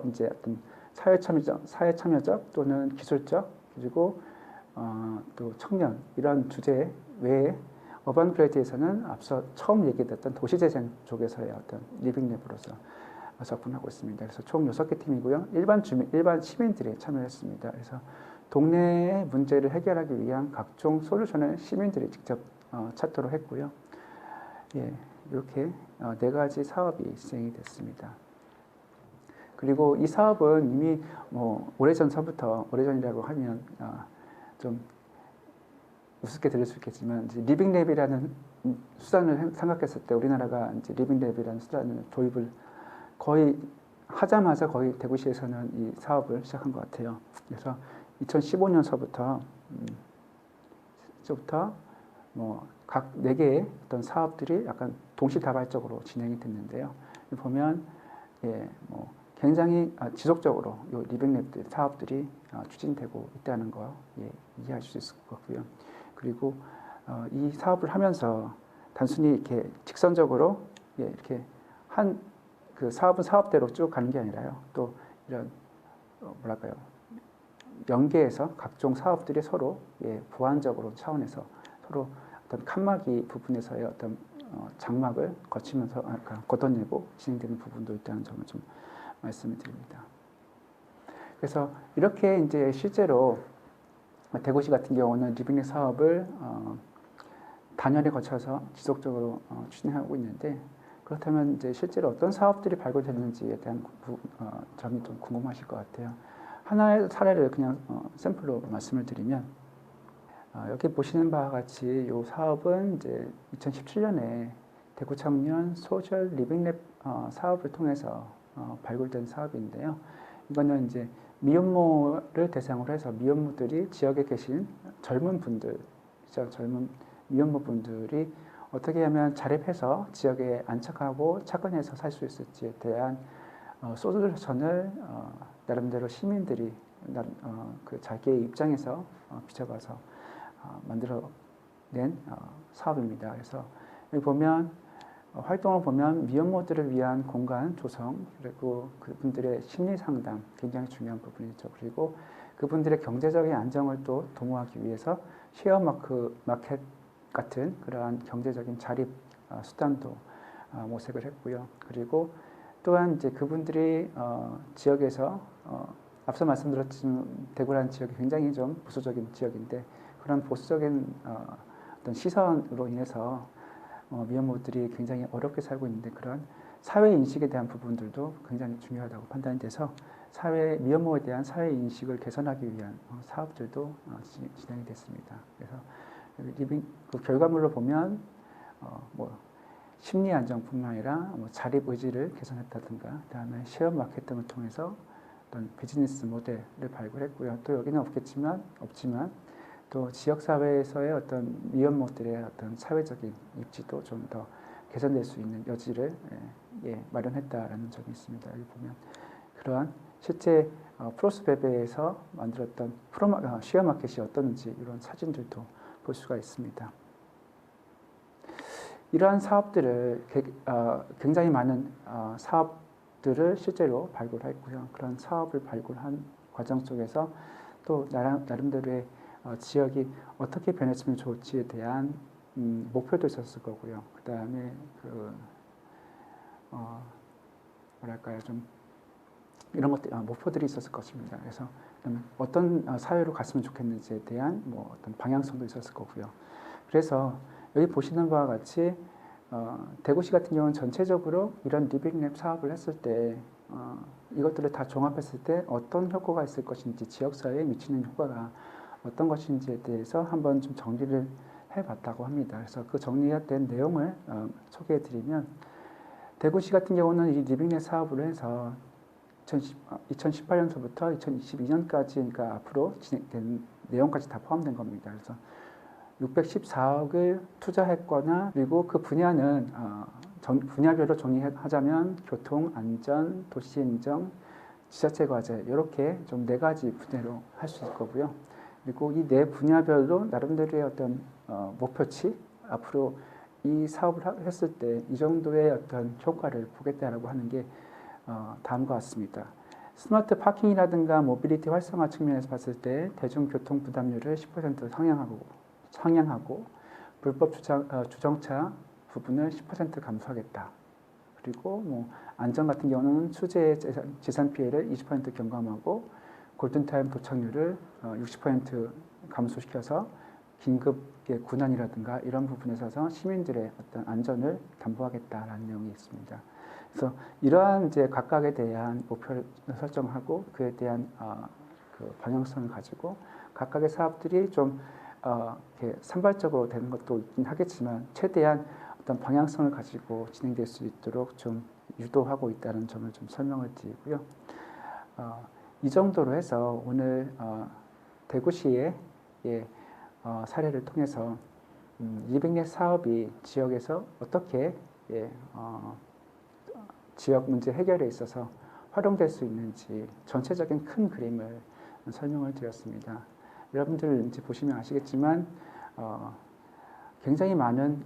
이제 어떤 사회 참여적 또는 기술적 그리고 또 청년 이런 주제 외에 어반그레이드에서는 앞서 처음 얘기했던 도시재생 쪽에서의 어떤 리빙랩으로서 접근하고 있습니다. 그래서 총 6개 팀이고요. 일반 시민들이 참여했습니다. 그래서 동네의 문제를 해결하기 위한 각종 솔루션을 시민들이 직접 찾도록 했고요. 이렇게 4가지 사업이 진행이 됐습니다. 그리고 이 사업은 이미 오래전이라고 하면 좀 우습게 들릴 수 있겠지만 리빙랩이라는 수단을 생각했을 때 우리나라가 이제 리빙랩이라는 수단을 도입을 거의 하자마자 거의 대구시에서는 이 사업을 시작한 것 같아요. 그래서 2015년서부터 각 4개의 어떤 사업들이 약간 동시다발적으로 진행이 됐는데요. 보면 굉장히 지속적으로 이 리빙랩 사업들이 추진되고 있다는 거 이해할 수 있을 것 같고요. 그리고 이 사업을 하면서 단순히 이렇게 직선적으로 이렇게 그 사업은 사업대로 쭉 가는 게 아니라요. 또 이런 연계해서 각종 사업들이 서로 보완적으로 차원에서 서로 어떤 칸막이 부분에서의 어떤 장막을 거치면서 걷어내고 진행되는 부분도 있다는 점을 좀 말씀을 드립니다. 그래서 이렇게 이제 실제로 대구시 같은 경우는 리빙랩 사업을 단열에 거쳐서 지속적으로 추진하고 있는데 그렇다면 이제 실제로 어떤 사업들이 발굴됐는지에 대한 점이 좀 궁금하실 것 같아요. 하나의 사례를 그냥 샘플로 말씀을 드리면 여기 보시는 바와 같이 이 사업은 이제 2017년에 대구 청년 소셜 리빙랩 사업을 통해서 발굴된 사업인데요. 이거는 이제 미혼모를 대상으로 해서 미혼모들이 지역에 계신 젊은 미혼모분들이 어떻게 하면 자립해서 지역에 안착하고 착근해서 살 수 있을지에 대한 솔루션을 나름대로 시민들이 그 자기의 입장에서 비춰봐서 만들어낸 사업입니다. 그래서 여기 보면 활동을 보면 미혼모들을 위한 공간 조성 그리고 그분들의 심리 상담 굉장히 중요한 부분이죠. 그리고 그분들의 경제적인 안정을 또 도모하기 위해서 쉐어 마켓 같은 그러한 경제적인 자립 수단도 모색을 했고요. 그리고 또한 이제 그분들이 지역에서 앞서 말씀드렸지만 대구라는 지역이 굉장히 좀 보수적인 지역인데 그런 보수적인 어떤 시선으로 인해서 미혼모들이 굉장히 어렵게 살고 있는데 그런 사회 인식에 대한 부분들도 굉장히 중요하다고 판단이 돼서 사회 미혼모에 대한 사회 인식을 개선하기 위한 사업들도 진행이 됐습니다. 그래서 그 결과물로 보면 뭐 심리 안정뿐만 아니라 뭐 자립 의지를 개선했다든가, 그다음에 쉐어 마케팅을 통해서 어떤 비즈니스 모델을 발굴했고요. 또 여기는 없지만 또 지역 사회에서의 어떤 미혼모들의 어떤 사회적인 입지도 좀 더 개선될 수 있는 여지를 마련했다라는 점이 있습니다. 여기 보면 그러한 실제 프로스베베에서 만들었던 쉐어 마켓이 어떤지 이런 사진들도 볼 수가 있습니다. 이러한 사업들을 굉장히 많은 사업들을 실제로 발굴했고요. 그런 사업을 발굴한 과정 속에서 또 나름대로의 지역이 어떻게 변했으면 좋을지에 대한 목표도 있었을 거고요. 그 다음에 뭐랄까요, 좀 이런 것들 목표들이 있었을 것입니다. 그래서 어떤 사회로 갔으면 좋겠는지에 대한 뭐 어떤 방향성도 있었을 거고요. 그래서 여기 보시는 바와 같이 대구시 같은 경우는 전체적으로 이런 리빙랩 사업을 했을 때 이것들을 다 종합했을 때 어떤 효과가 있을 것인지, 지역사회에 미치는 효과가 어떤 것인지에 대해서 한번 좀 정리를 해봤다고 합니다. 그래서 그 정리된 내용을 소개해드리면, 대구시 같은 경우는 이 리빙랩 사업을 해서 2018년서부터 2022년까지, 그러니까 앞으로 진행된 내용까지 다 포함된 겁니다. 그래서 614억을 투자했거나, 그리고 그 분야는 분야별로 정리하자면 교통, 안전, 도시 행정, 지자체 과제, 이렇게 좀 4가지 분야로 할 수 있을 거고요. 그리고 이 4분야별로 나름대로의 어떤 목표치, 앞으로 이 사업을 했을 때 이 정도의 어떤 효과를 보겠다라고 하는 게 다음과 같습니다. 스마트 파킹이라든가 모빌리티 활성화 측면에서 봤을 때 대중교통 부담률을 10% 상향하고 불법 주정차 부분을 10% 감소하겠다. 그리고 뭐 안전 같은 경우는 수재의 재산 피해를 20% 경감하고 골든타임 도착률을 60% 감소시켜서 긴급의 군안이라든가 이런 부분에 있어서 시민들의 어떤 안전을 담보하겠다라는 내용이 있습니다. 그래서 이러한 이제 각각에 대한 목표를 설정하고 그에 대한 그 방향성을 가지고 각각의 사업들이 좀 이렇게 산발적으로 되는 것도 있긴 하겠지만 최대한 어떤 방향성을 가지고 진행될 수 있도록 좀 유도하고 있다는 점을 좀 설명을 드리고요. 이 정도로 해서 오늘 대구시의 사례를 통해서 리빙랩 사업이 지역에서 어떻게 지역 문제 해결에 있어서 활용될 수 있는지 전체적인 큰 그림을 설명을 드렸습니다. 여러분들 이제 보시면 아시겠지만 굉장히 많은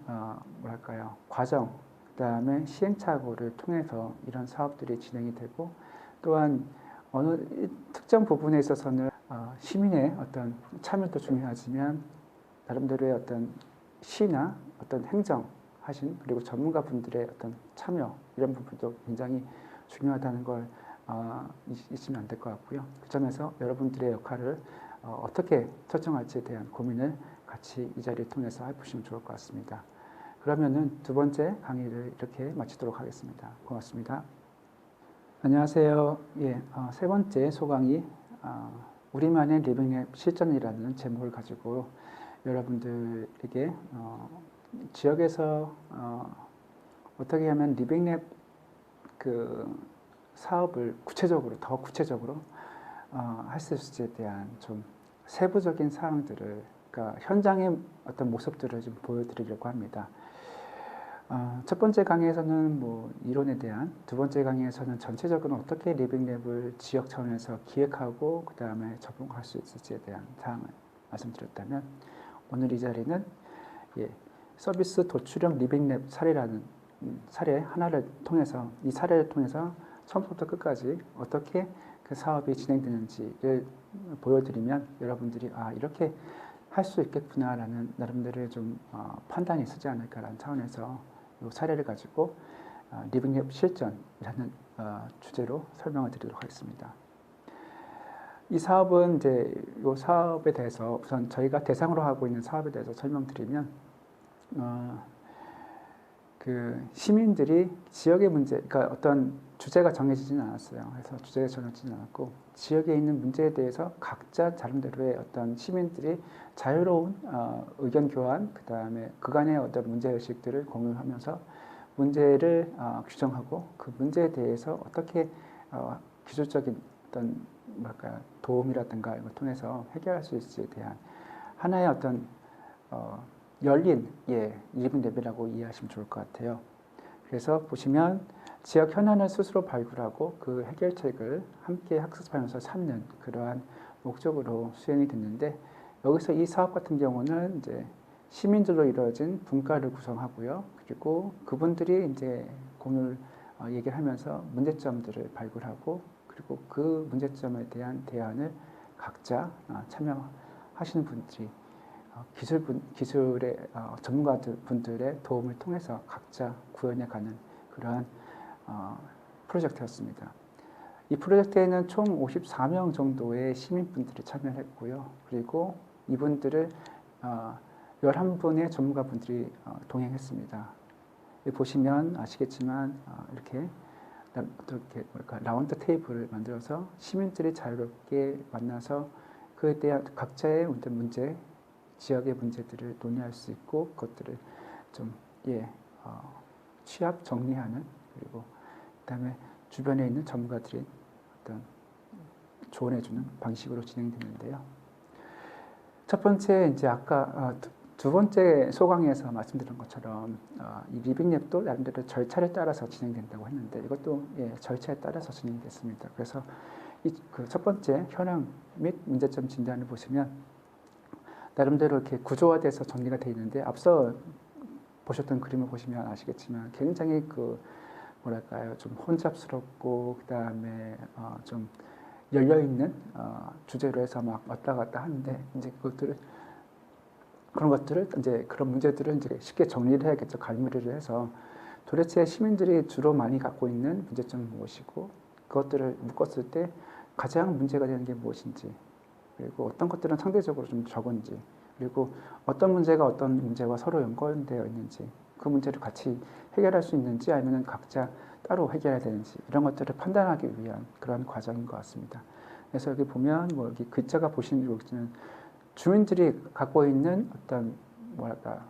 뭐랄까요, 과정, 그다음에 시행착오를 통해서 이런 사업들이 진행이 되고, 또한 어느 특정 부분에 있어서는 시민의 어떤 참여도 중요하지만 나름대로의 어떤 시나 어떤 행정하신 그리고 전문가분들의 어떤 참여, 이런 부분도 굉장히 중요하다는 걸 잊으면 안 될 것 같고요. 그 점에서 여러분들의 역할을 어떻게 설정할지에 대한 고민을 같이 이 자리를 통해서 해보시면 좋을 것 같습니다. 그러면은 2번째 강의를 이렇게 마치도록 하겠습니다. 고맙습니다. 안녕하세요. 예, 3번째 소강의 우리만의 리빙랩 실전이라는 제목을 가지고 여러분들에게 지역에서 어떻게 하면 리빙랩 그 사업을 더 구체적으로 할 수 있을지에 대한 좀 세부적인 사항들을, 그러니까 현장의 어떤 모습들을 좀 보여드리려고 합니다. 첫 번째 강의에서는 뭐 이론에 대한, 2번째 강의에서는 전체적으로 어떻게 리빙랩을 지역 차원에서 기획하고 그 다음에 적용할 수 있을지에 대한 사항을 말씀드렸다면, 오늘 이 자리는 서비스 도출형 리빙랩 사례라는 사례 하나를 통해서, 이 사례를 통해서 처음부터 끝까지 어떻게 그 사업이 진행되는지를 보여드리면 여러분들이 이렇게 할 수 있겠구나라는 나름대로의 좀 판단이 있지 않을까라는 차원에서 이 사례를 가지고 리빙랩 실전이라는 주제로 설명을 드리도록 하겠습니다. 이 사업은 이제 이 사업에 대해서 우선 저희가 대상으로 하고 있는 사업에 대해서 설명드리면 그 시민들이 지역의 문제, 그러니까 어떤 주제가 정해지지는 않았어요. 그래서 주제가 정해지지는 않았고 지역에 있는 문제에 대해서 각자 나름대로의 어떤 시민들이 자유로운 의견 교환, 그 다음에 그간의 어떤 문제 의식들을 공유하면서 문제를 규정하고 그 문제에 대해서 어떻게 기술적인 어떤 뭐랄까 도움이라든가 이걸 통해서 해결할 수 있을지에 대한 하나의 어떤 열린 리빙 랩이라고 이해하시면 좋을 것 같아요. 그래서 보시면 지역 현안을 스스로 발굴하고 그 해결책을 함께 학습하면서 찾는 그러한 목적으로 수행이 됐는데 여기서 이 사업 같은 경우는 이제 시민들로 이루어진 분과를 구성하고요. 그리고 그분들이 이제 공유를 얘기를 하면서 문제점들을 발굴하고 그리고 그 문제점에 대한 대안을 각자 참여하시는 분들이 기술의 전문가분들의 도움을 통해서 각자 구현해가는 그러한 프로젝트였습니다. 이 프로젝트에는 총 54명 정도의 시민분들이 참여했고요. 그리고 이분들을 11분의 전문가분들이 동행했습니다. 보시면 아시겠지만 이렇게 라운드 테이블을 만들어서 시민들이 자유롭게 만나서 그에 대한 각자의 문제, 지역의 문제들을 논의할 수 있고 그것들을 좀 취합 정리하는 그리고 그다음에 주변에 있는 전문가들이 어떤 조언해주는 방식으로 진행되는데요. 첫 번째 이제 아까 두 번째 소강에서 말씀드린 것처럼 이 리빙랩도 나름대로 절차를 따라서 진행된다고 했는데 이것도 절차에 따라서 진행됐습니다. 그래서 그 첫 번째 현황 및 문제점 진단을 보시면 나름대로 이렇게 구조화돼서 정리가 되어 있는데 앞서 보셨던 그림을 보시면 아시겠지만 굉장히 뭐랄까요 좀 혼잡스럽고 그 다음에 좀 열려 있는 주제로 해서 막 왔다 갔다 하는데 이제 그런 문제들을 이제 쉽게 정리를 해야겠죠. 갈무리를 해서 도대체 시민들이 주로 많이 갖고 있는 문제점은 무엇이고 그것들을 묶었을 때 가장 문제가 되는 게 무엇인지 그리고 어떤 것들은 상대적으로 좀 적은지 그리고 어떤 문제가 어떤 문제와 서로 연관되어 있는지 그 문제를 같이 해결할 수 있는지 아니면 각자 따로 해결해야 되는지 이런 것들을 판단하기 위한 그런 과정인 것 같습니다. 그래서 여기 보면 여기 글자가 보시는 여기는 주민들이 갖고 있는 어떤 뭐랄까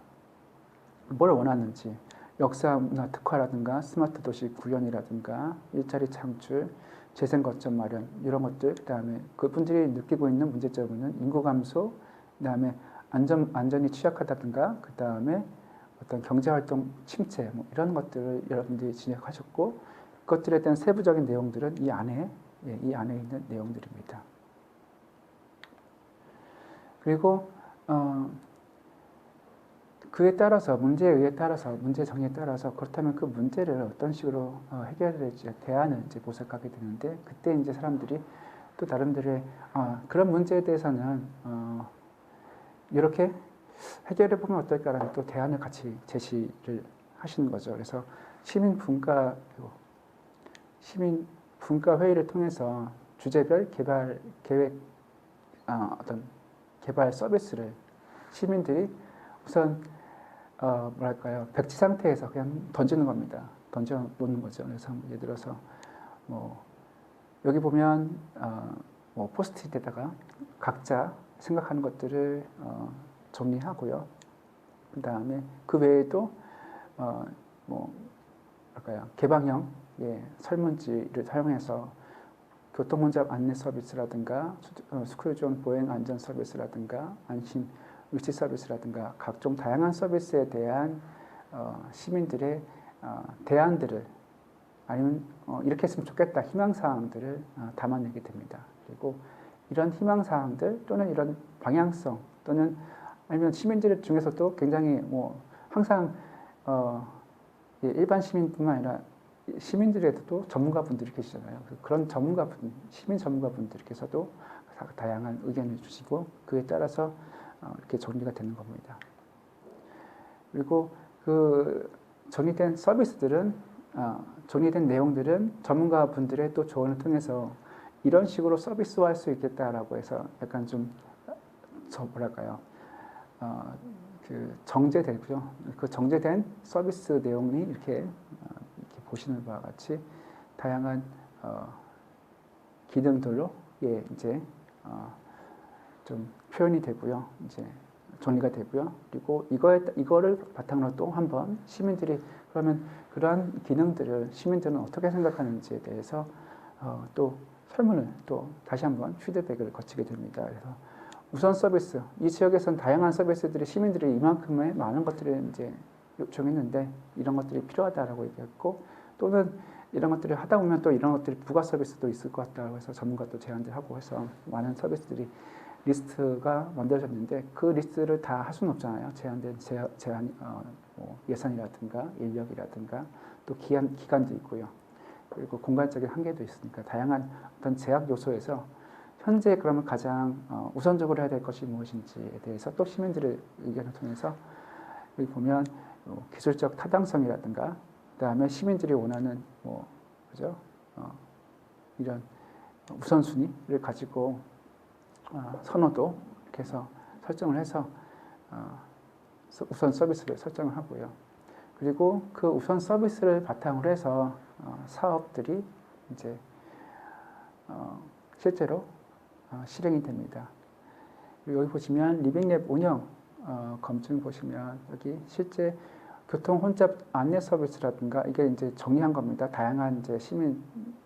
뭘 원하는지 역사 문화 특화라든가 스마트 도시 구현이라든가 일자리 창출 재생 거점 마련 이런 것들 그다음에 그분들이 느끼고 있는 문제점은 인구 감소 그다음에 안전이 취약하다든가 그다음에 어떤 경제활동 침체 이런 것들을 여러분들이 진행하셨고 그것들에 대한 세부적인 내용들은 이 안에 있는 내용들입니다. 그리고 그에 따라서 문제 정의에 따라서 그렇다면 그 문제를 어떤 식으로 해결해야 될지 대안을 이제 모색하게 되는데 그때 이제 사람들이 또 나름대로의 그런 문제에 대해서는 이렇게 해결해 보면 어떨까라는 또 대안을 같이 제시를 하시는 거죠. 그래서 시민 분과 회의를 통해서 주제별 개발 계획 어떤 개발 서비스를 시민들이 우선 뭐랄까요 백지 상태에서 그냥 던지는 겁니다. 던져 놓는 거죠. 그래서 예를 들어서 여기 보면 포스트잇에다가 각자 생각하는 것들을 정리하고요. 그 다음에 그 외에도 뭐랄까요 개방형 설문지를 사용해서 교통혼잡 안내 서비스라든가 스쿨존 보행 안전 서비스라든가 안심 위치 서비스라든가 각종 다양한 서비스에 대한 시민들의 대안들을 아니면 이렇게 했으면 좋겠다 희망사항들을 담아내게 됩니다. 그리고 이런 희망사항들 또는 이런 방향성 또는 아니면 시민들 중에서도 굉장히 항상 일반 시민뿐만 아니라 시민들에도 전문가분들이 계시잖아요. 그런 시민 전문가분들께서도 다양한 의견을 주시고 그에 따라서 이렇게 정리가 되는 겁니다. 그리고 그 정리된 서비스들은 정리된 내용들은 전문가분들의 또 조언을 통해서 이런 식으로 서비스화할 수 있겠다라고 해서 약간 좀 뭐랄까요 그 정제되고요. 그 정제된 서비스 내용이 이렇게 보시는 바와 같이 다양한 기능들로 이제 좀 표현이 되고요. 이제 정리가 되고요. 그리고 이거를 바탕으로 또 한번 시민들이 그러면 그러한 기능들을 시민들은 어떻게 생각하는지에 대해서 또 설문을 또 다시 한번 피드백을 거치게 됩니다. 그래서 우선 서비스, 이 지역에서는 다양한 서비스들이 시민들이 이만큼의 많은 것들을 이제 요청했는데 이런 것들이 필요하다라고 얘기했고 또는 이런 것들을 하다 보면 또 이런 것들이 부가 서비스도 있을 것 같다고 해서 전문가도 제안을 하고 해서 많은 서비스들이 리스트가 만들어졌는데 그 리스트를 다 할 수는 없잖아요. 뭐 예산이라든가 인력이라든가 또 기간도 있고요. 그리고 공간적인 한계도 있으니까 다양한 어떤 제약 요소에서 현재 그러면 가장 우선적으로 해야 될 것이 무엇인지에 대해서 또 시민들의 의견을 통해서 여기 보면 기술적 타당성이라든가 그다음에 시민들이 원하는 뭐 그죠? 이런 우선순위를 가지고 선호도 이렇게 해서 설정을 해서 우선 서비스를 설정을 하고요. 그리고 그 우선 서비스를 바탕으로 해서 사업들이 이제 실제로 실행이 됩니다. 여기 보시면 리빙랩 운영 검증 보시면 여기 실제 교통 혼잡 안내 서비스라든가 이게 이제 정리한 겁니다. 다양한 이제 시민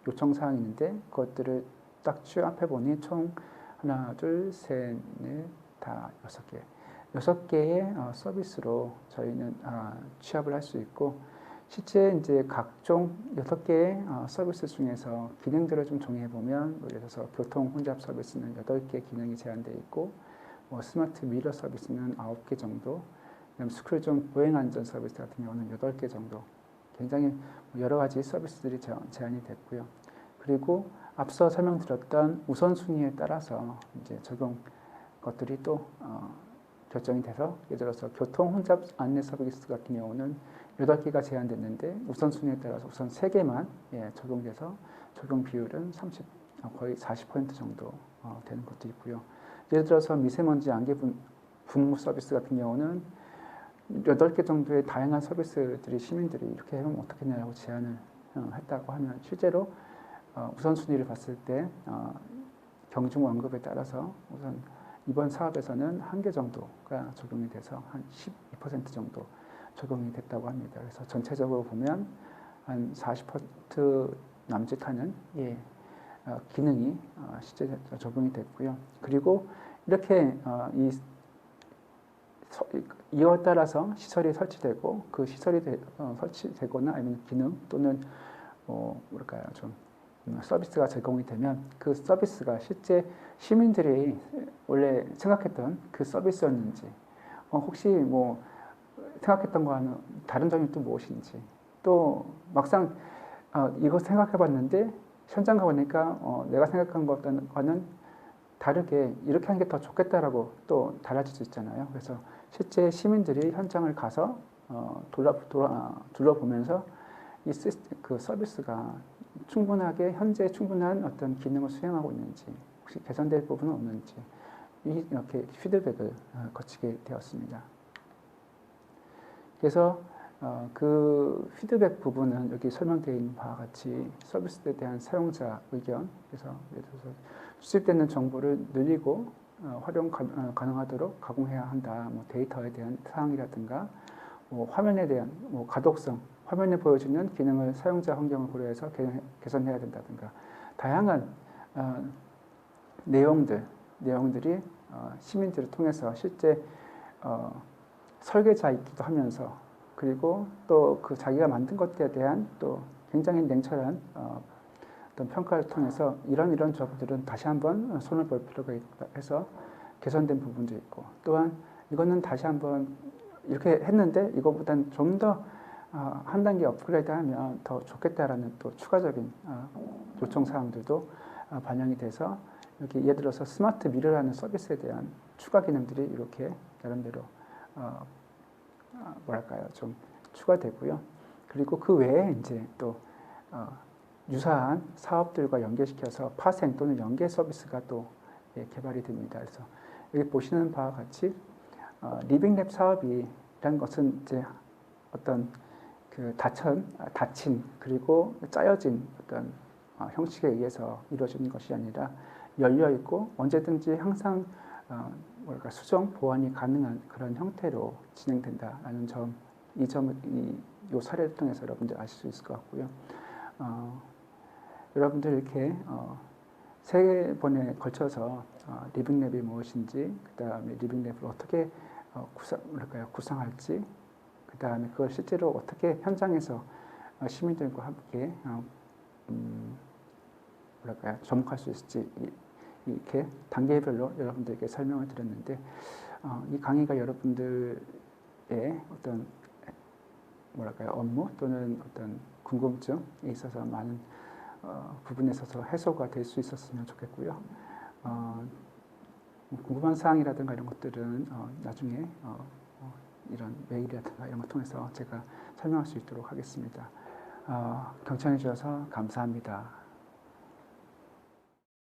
요청 사항이 있는데 그것들을 딱 취합해 보니 총 하나, 둘, 셋, 넷, 다 6개. 6개의 서비스로 저희는 취합을 할 수 있고 실제 이제 각종 6개의 서비스 중에서 기능들을 좀 정리해 보면 예를 들어서 교통 혼잡 서비스는 8개 기능이 제한되어 있고 뭐 스마트 미러 서비스는 9개 정도 그다음 스쿨존 보행 안전 서비스 같은 경우는 8개 정도 굉장히 여러 가지 서비스들이 제한이 됐고요. 그리고 앞서 설명드렸던 우선순위에 따라서 이제 적용 것들이 또 결정이 돼서 예를 들어서 교통 혼잡 안내 서비스 같은 경우는 8개가 제한됐는데 우선순위에 따라서 우선 3개만 적용돼서 적용 비율은 거의 40% 정도 되는 것도 있고요. 예를 들어서 미세먼지 안개 분무 서비스 같은 경우는 8개 정도의 다양한 서비스들이 시민들이 이렇게 하면 어떻겠냐고 제안을 했다고 하면 실제로 우선순위를 봤을 때 경중 완급에 따라서 우선 이번 사업에서는 1개 정도가 적용이 돼서 한 12% 정도 적용이 됐다고 합니다. 그래서 전체적으로 보면 한 40% 남짓하는 기능이 실제 적용이 됐고요. 그리고 이렇게 이와 따라서 시설이 설치되고 그 시설이 설치되거나 아니면 기능 또는 뭐랄까요 좀 서비스가 제공이 되면 그 서비스가 실제 시민들이 원래 생각했던 그 서비스였는지 혹시 뭐 생각했던 거와는 다른 점이 또 무엇인지 또 막상 이거 생각해봤는데 현장 가보니까 내가 생각한 것과는 다르게 이렇게 하는 게 더 좋겠다라고 또 달라질 수 있잖아요. 그래서 실제 시민들이 현장을 가서 둘러보면서 그 서비스가 충분하게 현재 충분한 어떤 기능을 수행하고 있는지 혹시 개선될 부분은 없는지 이렇게 피드백을 거치게 되었습니다. 그래서 그 피드백 부분은 여기 설명되어 있는 바와 같이 서비스에 대한 사용자 의견 그래서 예를 들어서 수집되는 정보를 늘리고 활용 가능하도록 가공해야 한다. 뭐 데이터에 대한 사항이라든가 뭐 화면에 대한 뭐 가독성 화면에 보여지는 기능을 사용자 환경을 고려해서 개선해야 된다든가 다양한 내용들이 시민들을 통해서 실제 설계자이기도 하면서 그리고 또 그 자기가 만든 것에 대한 또 굉장히 냉철한 어떤 평가를 통해서 이런 점들은 다시 한번 손을 볼 필요가 있다 해서 개선된 부분도 있고 또한 이거는 다시 한번 이렇게 했는데 이거보다는 좀 더 한 단계 업그레이드하면 더 좋겠다라는 또 추가적인 요청 사항들도 반영이 돼서 여기 예를 들어서 스마트 미러라는 서비스에 대한 추가 기능들이 이렇게 나름대로 뭐랄까요 좀 추가되고요. 그리고 그 외에 이제 또 유사한 사업들과 연계시켜서 파생 또는 연계 서비스가 또 개발이 됩니다. 그래서 여기 보시는 바와 같이 리빙랩 사업이란 것은 이제 어떤 그 닫힌 그리고 짜여진 어떤 형식에 의해서 이루어지는 것이 아니라 열려 있고 언제든지 항상 수정 보완이 가능한 그런 형태로 진행된다라는 점, 이 사례를 통해서 여러분들 아실 수 있을 것 같고요. 여러분들 이렇게 세 번에 걸쳐서 리빙랩이 무엇인지, 그 다음에 리빙랩을 어떻게 구상할지, 그 다음에 그걸 실제로 어떻게 현장에서 시민들과 함께 접목할 수 있을지 이렇게 단계별로 여러분들에게 설명을 드렸는데, 이 강의가 여러분들의 어떤 업무 또는 어떤 궁금증에 있어서 많은 부분에 있어서 해소가 될 수 있었으면 좋겠고요. 궁금한 사항이라든가 이런 것들은 나중에 이런 메일이라든가 이런 걸 통해서 제가 설명할 수 있도록 하겠습니다. 경청해 주셔서 감사합니다.